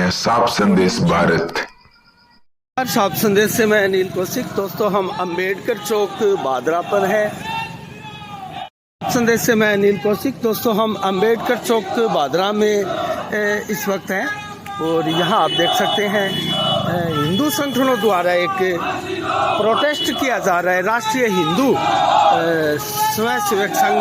हैं साफ संदेश भारत। साफ संदेश से मैं अनिल कौशिक। दोस्तों, हम अंबेडकर चौक बादरा पर है। संदेश से मैं अनिल कौशिक। दोस्तों, हम अंबेडकर चौक बादरा में इस वक्त हैं और यहाँ आप देख सकते हैं हिंदू संगठनों द्वारा एक प्रोटेस्ट किया जा रहा है। राष्ट्रीय हिंदू स्वयं सेवक संघ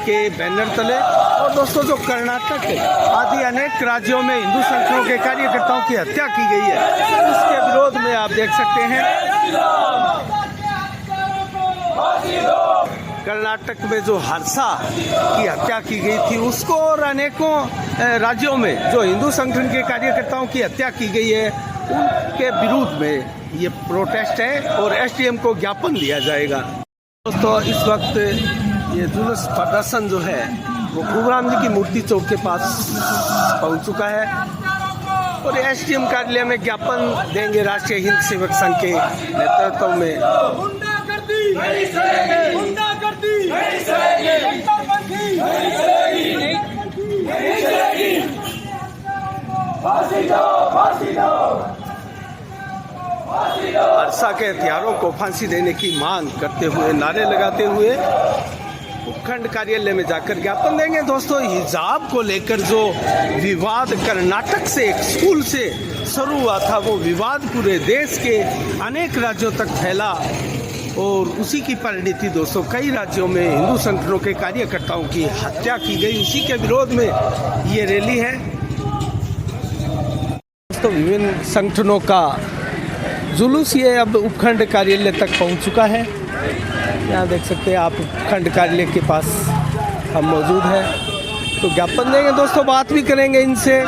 के बैनर तले। और दोस्तों, जो कर्नाटक आदि अनेक राज्यों में हिंदू संगठनों के कार्यकर्ताओं की हत्या की गई है, उसके विरोध में आप देख सकते हैं कर्नाटक में जो हर्षा की हत्या की गई थी उसको, और अनेकों राज्यों में जो हिंदू संगठन के कार्यकर्ताओं की हत्या की गई है उनके विरोध में ये प्रोटेस्ट है और एसडीएम को ज्ञापन दिया जाएगा। दोस्तों, इस वक्त ये जुलूस प्रदर्शन जो है वो खूबराम जी की मूर्ति चौक के पास पहुंच चुका है और एसडीएम कार्यालय में ज्ञापन देंगे राष्ट्रीय हिंद सेवक संघ के नेतृत्व में। हर्षा के हथियारों को फांसी देने की मांग करते हुए, नारे लगाते हुए उपखंड कार्यालय में जाकर ज्ञापन देंगे। दोस्तों, हिजाब को लेकर जो विवाद कर्नाटक से एक स्कूल से शुरू हुआ था, वो विवाद पूरे देश के अनेक राज्यों तक फैला और उसी की परिणति दोस्तों कई राज्यों में हिंदू संगठनों के कार्यकर्ताओं की हत्या की गई। उसी के विरोध में ये रैली है। दोस्तों, विभिन्न संगठनों का जुलूस ये अब उपखंड कार्यालय तक पहुंच चुका है। यहाँ देख सकते हैं आप, उपखंड कार्यालय के पास हम मौजूद हैं तो ज्ञापन देंगे। दोस्तों, बात भी करेंगे इनसे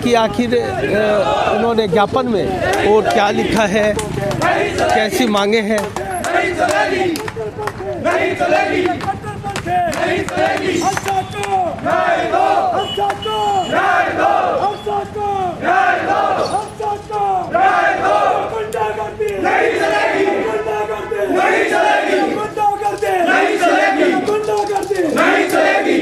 कि आखिर उन्होंने ज्ञापन में और क्या लिखा है, कैसी मांगे हैं। नहीं चलेगी, नहीं चलेगी, नहीं चलेगी। न्याय दो, न्याय दो, न्याय दो, न्याय दो। गुंडागर्दी नहीं चलेगी, गुंडागर्दी नहीं चलेगी, गुंडागर्दी नहीं चलेगी, गुंडागर्दी नहीं चलेगी।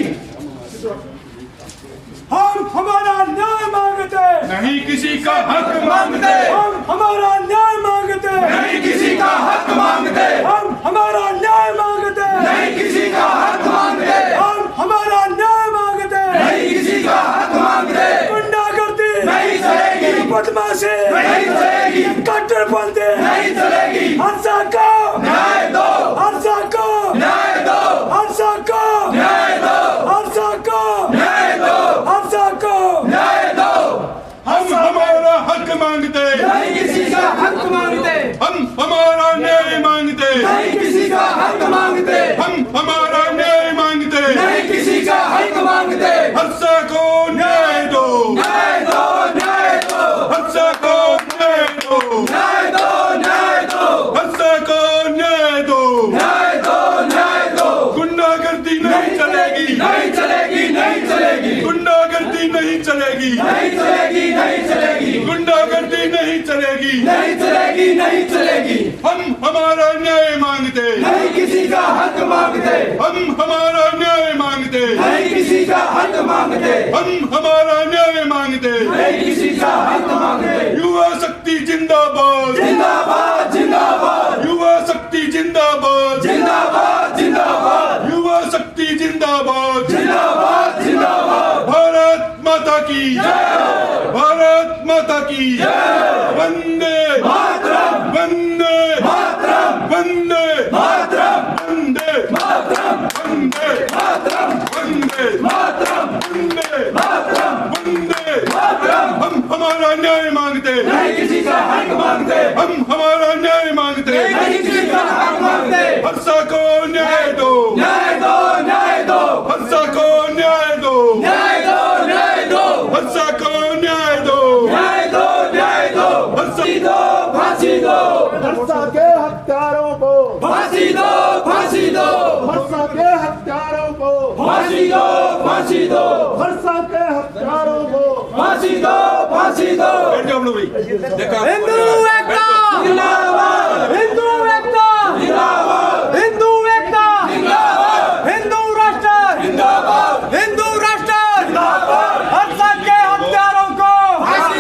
हम हमारा न्याय मांगते, नहीं किसी का हक मांगते। हम हमारा न्याय मांगते, नहीं किसी का हक मांगते। हम हमारा न्याय मांगते, नहीं किसी का हक मांगते। हम हमारा न्याय मांगते, नहीं किसी का हक मांगते। गुंडागर्दी नहीं चलेगी, बदमाशी नहीं चलेगी, कट्टरपंथी नहीं चलेगी। हर्षा को न्याय दो, हर्षा को न्याय दो, हर्षा को न्याय दो, हर्षा को न्याय दो, हर्षा को न्याय दो। हम हमारा हक मांगते, नहीं किसी का हक मांगते। हम हमारा न्याय मांगते, नहीं किसी का हक मांगते। हम हमारा न्याय मांगते, नहीं किसी का हक मांगते। हर्षा को न्याय दो, न्याय दो, न्याय दो। हर्षा को न्याय दो, न्याय दो, न्याय दो। हर्षा को न्याय दो, न्याय दो, न्याय दो। गुंडागर्दी नहीं चलेगी, नहीं चलेगी, नहीं चलेगी। गुंडागर्दी नहीं चलेगी, नहीं चलेगी, नहीं चलेगी। गुंडागर्दी नहीं चलेगी, नहीं चलेगी, नहीं चलेगी। हम हमारा न्याय मांगते, नहीं किसी का हक मांगते। हम हमारा न्याय मांगते, नहीं किसी का हक मांगते। हम हमारा न्याय मांगते, नहीं किसी का हक मांगते। युवा शक्ति जिंदाबाद, जिंदाबाद, जिंदाबाद। युवा शक्ति जिंदाबाद, जिंदाबाद, जिंदाबाद। युवा शक्ति जिंदाबाद, जिंदाबाद, जिंदाबाद। भारत माता की जय, भारत माता की जय। वंदे मातरम, वंदे मातरम, वंदे मातरम, वंदे मातरम, वंदे मातरम, वंदे मातरम, वंदे मातरम, वंदे मातरम। हम हमारा न्याय मांगते, नहीं किसी का हक मांगते। हम हमारा न्याय मांगते, नहीं किसी का हक मांगते। हर्षा को न्याय दो, न्याय दो, न्याय दो। हर्षा को न्याय दो, न्याय दो, न्याय दो। हर्षा को न्याय दो, न्याय दो, न्याय दो। फांसी दो, फांसी दो। हर्षा के हत्यारों को फांसी दो, फांसी दो। हर्षा के हत्यारों को फांसी दो, फांसी दो। हर्षा के हत्यारों को फांसी दो, फांसी दो। हिंदू एकता जिंदाबाद, हिंदू एकता जिंदाबाद, हिंदू एकता जिंदाबाद, हिंदू राष्ट्र जिंदाबाद, हिंदू राष्ट्र जिंदाबाद। हर्षा के हत्यारों को फांसी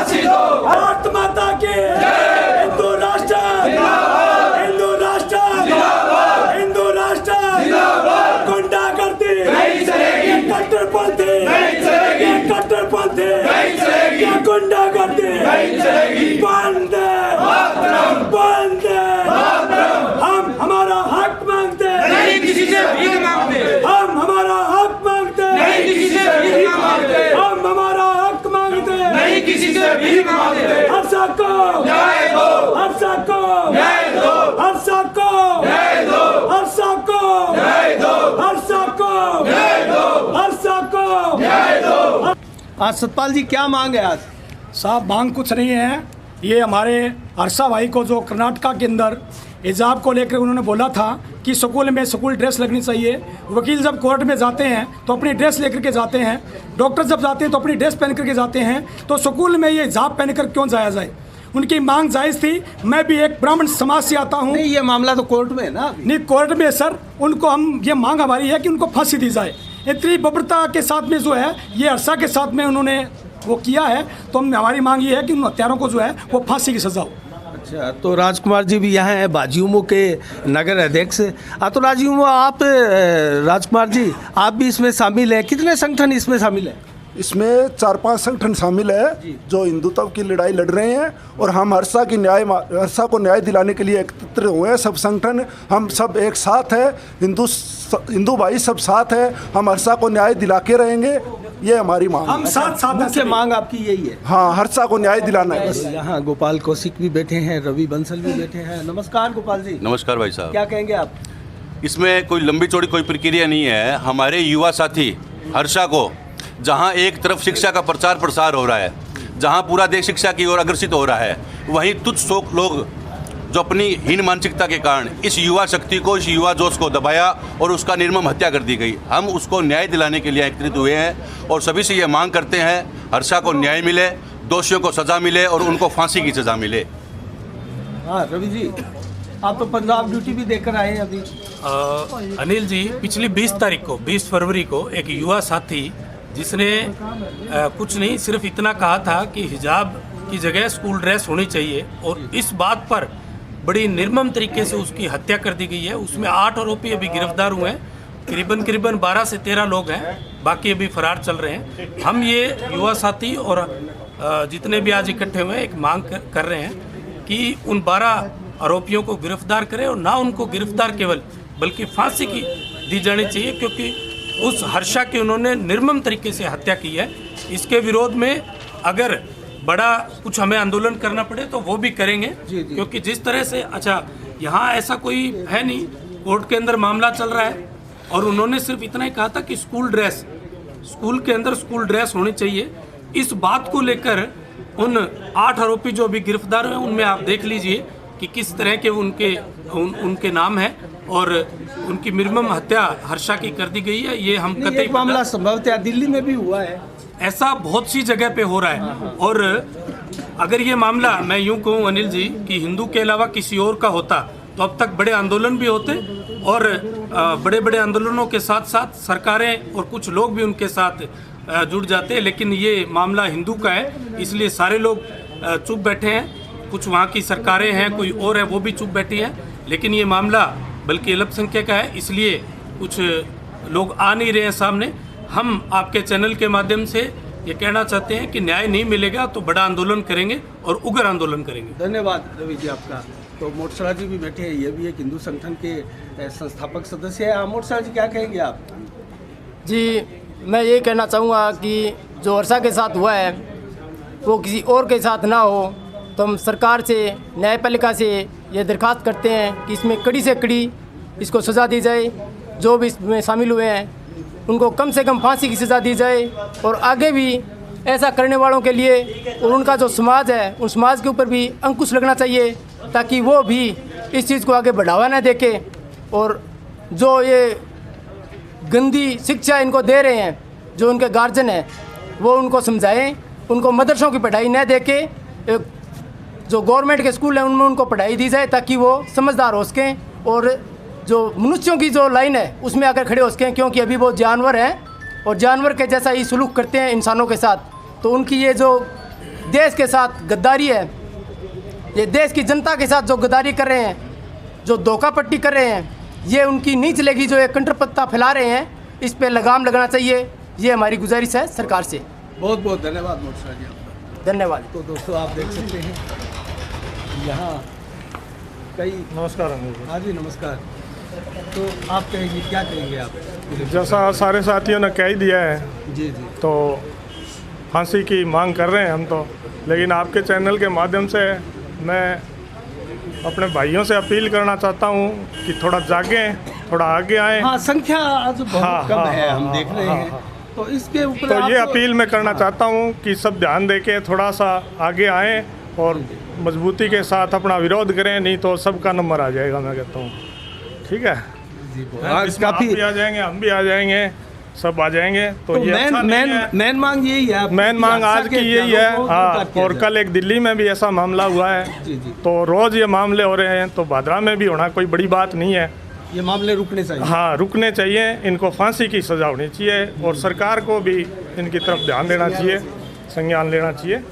फांसी दो। भारत माता की हिंदू राष्ट्र जिंदाबाद, हिंदू राष्ट्र जिंदाबाद, हिंदू राष्ट्र जिंदाबाद। गुंडागर्दी नहीं चलेगी, कट्टरपंथी नहीं चलेगी, कट्टरपंथी नहीं चलेगी, गुंडागर्दी नहीं चलेगी। बंद बंद, हम हमारा हक मांगते नहीं, किसी से भीख मांगते। हम हमारा हक मांगते नहीं, किसी से भीख मांगते। हम हमारा हक मांगते नहीं, किसी से भीख मांगते। हर्षा को न्याय दो, हर्षा को न्याय दो, हर्षा को न्याय दो, हर्षा को न्याय दो, हर्षा को न्याय दो, हर्षा को न्याय दो। आज सतपाल जी क्या मांग है आज? साहब मांग कुछ नहीं है, ये हमारे हर्षा भाई को जो कर्नाटका के अंदर हिजाब को लेकर उन्होंने बोला था कि स्कूल में स्कूल ड्रेस लगनी चाहिए। वकील जब कोर्ट में जाते हैं तो अपनी ड्रेस लेकर के जाते हैं, डॉक्टर जब जाते हैं तो अपनी ड्रेस पहन करके जाते हैं, तो स्कूल में ये हिजाब पहन कर क्यों जाया जाए? उनकी मांग जायज़ थी। मैं भी एक ब्राह्मण समाज से आता हूँ। नहीं, ये मामला तो कोर्ट में है ना। नहीं, कोर्ट में सर उनको हम ये मांग हमारी है कि उनको फांसी दी जाए। इतनी बर्बरता के साथ में जो है ये हर्षा के साथ में उन्होंने वो किया है, तो हमारी मांग ये है कि उन हत्यारों को जो है वो फांसी की सजा हो। अच्छा, तो राजकुमार जी भी यहाँ हैं, बाजियों के नगर अध्यक्ष। तो राजियों आप, राजकुमार जी आप भी इसमें शामिल हैं। कितने संगठन इसमें शामिल हैं? इसमें 4-5 संगठन शामिल है जो हिंदुत्व की लड़ाई लड़ रहे हैं, और हम हर्षा को न्याय दिलाने के लिए एकत्र हुए हैं। सब संगठन हम सब एक साथ है, हिंदू भाई सब साथ है। हम हर्षा को न्याय दिला के रहेंगे, ये हमारी मांग। हम साथ साथ मुख्य मांग आपकी यही है? हाँ, हर्षा को न्याय दिलाना है बस। यहाँ गोपाल कौशिक भी बैठे हैं, रवि बंसल भी बैठे हैं। नमस्कार गोपाल जी। नमस्कार भाई साहब। क्या कहेंगे आप? इसमें कोई लंबी चौड़ी कोई प्रक्रिया नहीं है। हमारे युवा साथी हर्षा को, जहां एक तरफ शिक्षा का प्रचार प्रसार हो रहा है, जहां पूरा देश शिक्षा की ओर अग्रसित हो रहा है, वहीं तुच्छ लोग जो अपनी हीन मानसिकता के कारण इस युवा शक्ति को, इस युवा जोश को दबाया और उसका निर्मम हत्या कर दी गई। हम उसको न्याय दिलाने के लिए एकत्रित हुए हैं और सभी से ये मांग करते हैं हर्षा को न्याय मिले, दोषियों को सज़ा मिले और उनको फांसी की सज़ा मिले। हाँ रवि जी, आप तो पंजाब ड्यूटी भी देकर आए हैं अभी। अनिल जी, पिछली 20 फरवरी को एक युवा साथी जिसने कुछ नहीं सिर्फ इतना कहा था कि हिजाब की जगह स्कूल ड्रेस होनी चाहिए, और इस बात पर बड़ी निर्मम तरीके से उसकी हत्या कर दी गई है। उसमें 8 आरोपी अभी गिरफ्तार हुए हैं। करीबन 12 से 13 लोग हैं, बाकी अभी फरार चल रहे हैं। हम ये युवा साथी और जितने भी आज इकट्ठे हुए हैं एक मांग कर रहे हैं कि उन 12 आरोपियों को गिरफ्तार करें, और ना उनको गिरफ्तार केवल बल्कि फांसी की दी जानी चाहिए, क्योंकि उस हर्षा की उन्होंने निर्मम तरीके से हत्या की है। इसके विरोध में अगर बड़ा कुछ हमें आंदोलन करना पड़े तो वो भी करेंगे, क्योंकि जिस तरह से, अच्छा यहाँ ऐसा कोई है नहीं, कोर्ट के अंदर मामला चल रहा है और उन्होंने सिर्फ इतना ही कहा था कि स्कूल के अंदर स्कूल ड्रेस होनी चाहिए। इस बात को लेकर उन 8 आरोपी जो अभी गिरफ्तार हुए उनमें आप देख लीजिए कि किस तरह के उनके नाम हैं, और उनकी निर्मम हत्या हर्षा की कर दी गई है। ये हम कतई मामला संभवतः दिल्ली में भी हुआ है, ऐसा बहुत सी जगह पे हो रहा है। और अगर ये मामला, मैं यूं कहूँ अनिल जी, कि हिंदू के अलावा किसी और का होता तो अब तक बड़े आंदोलन भी होते, और बड़े बड़े आंदोलनों के साथ साथ सरकारें और कुछ लोग भी उनके साथ जुड़ जाते हैं। लेकिन ये मामला हिंदू का है, इसलिए सारे लोग चुप बैठे हैं। कुछ वहाँ की सरकारें हैं, कोई और है, वो भी चुप बैठी हैं। लेकिन ये मामला बल्कि अल्पसंख्यक का है, इसलिए कुछ लोग आ नहीं रहे हैं सामने। हम आपके चैनल के माध्यम से ये कहना चाहते हैं कि न्याय नहीं मिलेगा तो बड़ा आंदोलन करेंगे और उग्र आंदोलन करेंगे। धन्यवाद रवि जी आपका। तो मोटसरा जी भी बैठे हैं, ये भी एक हिंदू संगठन के संस्थापक सदस्य है। मोटसरा जी क्या कहेंगे आप? जी, मैं ये कहना चाहूँगा कि जो हर्षा के साथ हुआ है वो किसी और के साथ ना हो, तो हम सरकार से, न्यायपालिका से ये दरख्वास्त करते हैं कि इसमें कड़ी से कड़ी इसको सज़ा दी जाए। जो भी इसमें शामिल हुए हैं उनको कम से कम फांसी की सज़ा दी जाए, और आगे भी ऐसा करने वालों के लिए और उनका जो समाज है उन समाज के ऊपर भी अंकुश लगना चाहिए, ताकि वो भी इस चीज़ को आगे बढ़ावा न देके, और जो ये गंदी शिक्षा इनको दे रहे हैं जो उनके गार्जियन हैं वो उनको समझाएं, उनको मदरसों की पढ़ाई न देके जो गवर्नमेंट के स्कूल हैं उनमें उनको पढ़ाई दी जाए, ताकि वो समझदार हो सकें और जो मनुष्यों की जो लाइन है उसमें आकर खड़े हो सकें। क्योंकि अभी वो जानवर हैं और जानवर के जैसा ही सलूक करते हैं इंसानों के साथ, तो उनकी ये जो देश के साथ गद्दारी है, ये देश की जनता के साथ जो गद्दारी कर रहे हैं, जो धोखापट्टी कर रहे हैं, ये उनकी नहीं चलेगी। जो ये कंट्रपत्ता फैला रहे हैं, इस पे लगाम लगाना चाहिए। ये हमारी गुजारिश है सरकार से। बहुत बहुत धन्यवाद मोर्चा जी आपका। धन्यवाद। तो दोस्तों आप देख सकते हैं यहाँ कई। नमस्कार। हाँ जी नमस्कार। तो आप कहेंगे, क्या कहेंगे आप? जैसा सारे साथियों ने कह ही दिया है, जी जी। तो फांसी की मांग कर रहे हैं हम तो, लेकिन आपके चैनल के माध्यम से मैं अपने भाइयों से अपील करना चाहता हूँ कि थोड़ा जागें, थोड़ा आगे आएं। हाँ, संख्या आज बहुत हाँ, कम हाँ, है, हाँ, हम देख रहे हाँ, हैं। हाँ। तो इसके ऊपर तो ये आप- अपील मैं करना चाहता हूँ कि सब ध्यान दे के थोड़ा सा आगे आएं और मजबूती के साथ अपना विरोध करें, नहीं तो सबका नंबर आ जाएगा, मैं कहता हूँ। ठीक है, आज इसमें आप काफी भी आ जाएंगे, हम भी आ जाएंगे, सब आ जाएंगे। तो ये अच्छा नहीं है। मेन मांग यही है। मेन मांग आज की यही है। हाँ, और कल एक दिल्ली में भी ऐसा मामला हुआ है। जी जी। तो रोज़ ये मामले हो रहे हैं, तो भादरा में भी होना कोई बड़ी बात नहीं है। ये मामले रुकने चाहिए। हाँ, रुकने चाहिए, इनको फांसी की सज़ा होनी चाहिए और सरकार को भी इनकी तरफ ध्यान देना चाहिए, संज्ञान लेना चाहिए।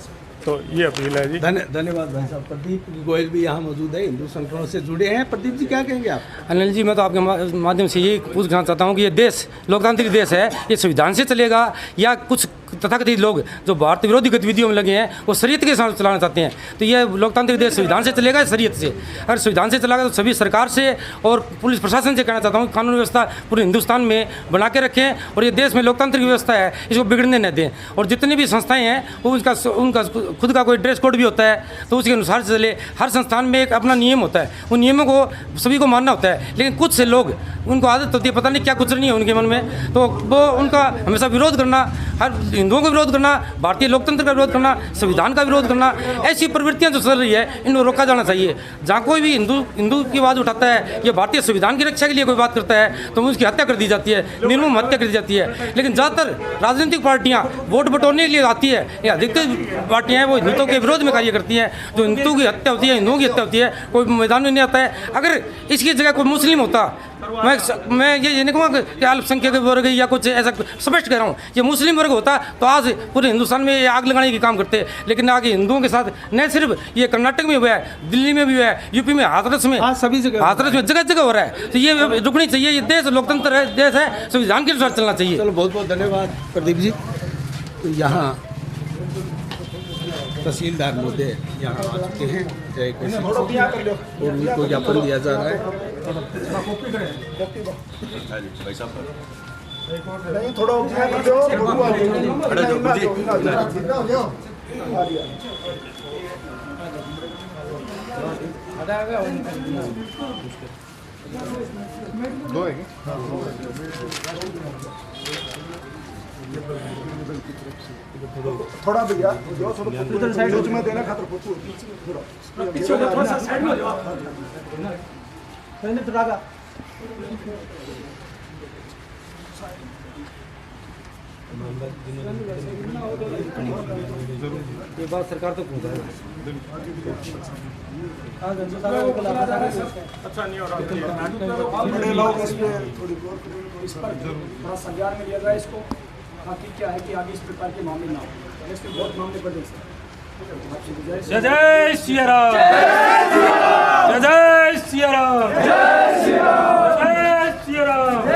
तो ये अपील है जी। धन्यवाद भाई साहब। प्रदीप गोयल भी यहाँ मौजूद है, हिंदू संगठनों से जुड़े हैं। प्रदीप जी क्या कहेंगे आप? अनिल जी, मैं तो आपके माध्यम से यही पूछना चाहता हूँ कि ये देश लोकतांत्रिक देश है, ये संविधान से चलेगा या कुछ तथाकथित लोग जो भारत विरोधी गतिविधियों में लगे हैं वो शरीयत के साथ चलाना चाहते हैं? तो ये लोकतांत्रिक देश संविधान से चलेगा या शरीयत से? अगर संविधान से चलेगा तो सभी सरकार से और पुलिस प्रशासन से कहना चाहता हूँ कानून व्यवस्था पूरे हिंदुस्तान में बना के रखें और ये देश में लोकतांत्रिक व्यवस्था है, इसको बिगड़ने न दें। और जितनी भी संस्थाएँ हैं वो उनका खुद का कोई ड्रेस कोड भी होता है, तो उसके अनुसार से चले। हर संस्थान में एक अपना नियम होता है, उन नियमों को सभी को मानना होता है। लेकिन कुछ से लोग, उनको आदत होती है, पता नहीं क्या कुछ नहीं है उनके मन में, तो वो उनका हमेशा विरोध करना, हर हिंदुओं का विरोध करना, भारतीय लोकतंत्र का विरोध करना, संविधान का विरोध करना, ऐसी प्रवृत्तियां जो चल रही है इनको रोका जाना चाहिए। जहाँ कोई भी हिंदू की आवाज़ उठाता है या भारतीय संविधान की रक्षा के लिए कोई बात करता है तो उसकी हत्या कर दी जाती है, निर्मम हत्या कर दी जाती है। लेकिन ज़्यादातर राजनीतिक पार्टियाँ वोट बटोरने के लिए आती है, या अधिकतर पार्टियाँ हैं वो हिंदुत्व के विरोध में कार्य करती हैं। जो हिंदू की हत्या होती है, हिंदुओं की हत्या होती है, कोई मैदान में नहीं आता है। अगर इसकी जगह कोई मुस्लिम होता, मैं ये नहीं कहूँगा कि अल्पसंख्यक वर्ग या कुछ ऐसा स्पष्ट कह रहा हूँ, ये मुस्लिम वर्ग होता तो आज पूरे हिंदुस्तान में ये आग लगाने की काम करते। लेकिन आगे हिंदुओं के साथ न सिर्फ ये कर्नाटक में हुआ है, दिल्ली में भी हुआ है, यूपी में, हाथरस में, सभी जगह हाथरस में जगह जगह हो रहा है। तो ये रुकनी चाहिए। ये देश लोकतंत्र है, देश है, संविधान के अनुसार चलना चाहिए। चलो, बहुत बहुत धन्यवाद प्रदीप जी। तो यहाँ तहसीलदार महोदय यहाँ आ चुके हैं, जय कृष्ण, और उनको ज्ञापन दिया जा रहा है। थोड़ा भैया उधर साइड में देना खातर पीछे थोड़ा सा साइड में जाओ। ये बात सरकार तक पहुँचाएगा। अच्छा नहीं हो रहा। बड़े लोग इस पे थोड़ी इस पर थोड़ा संज्ञान में लिया जाए इसको, ताकि क्या है कि आगे इस प्रकार के मामले ना हो। इसमें बहुत मामले बढ़े हैं। जय जय सिया राम, जय जय सिया राम, जय सिया राम, जय सिया राम।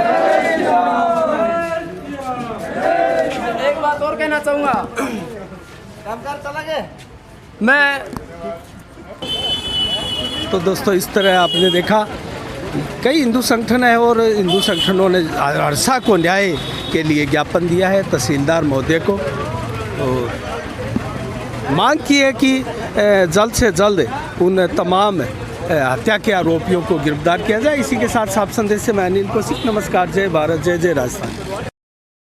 एक बात और कहना चाहूँगा, कामकार चला गए मैं। तो दोस्तों, इस तरह आपने देखा कई हिंदू संगठन है और हिंदू संगठनों ने हर्षा को न्याय के लिए ज्ञापन दिया है तहसीलदार महोदय को। और मांग की है कि जल्द से जल्द उन तमाम हत्या के आरोपियों को गिरफ्तार किया जाए। इसी के साथ साफ संदेश से मैं अनिल कौशिक, नमस्कार, जय भारत, जय जय राजस्थान।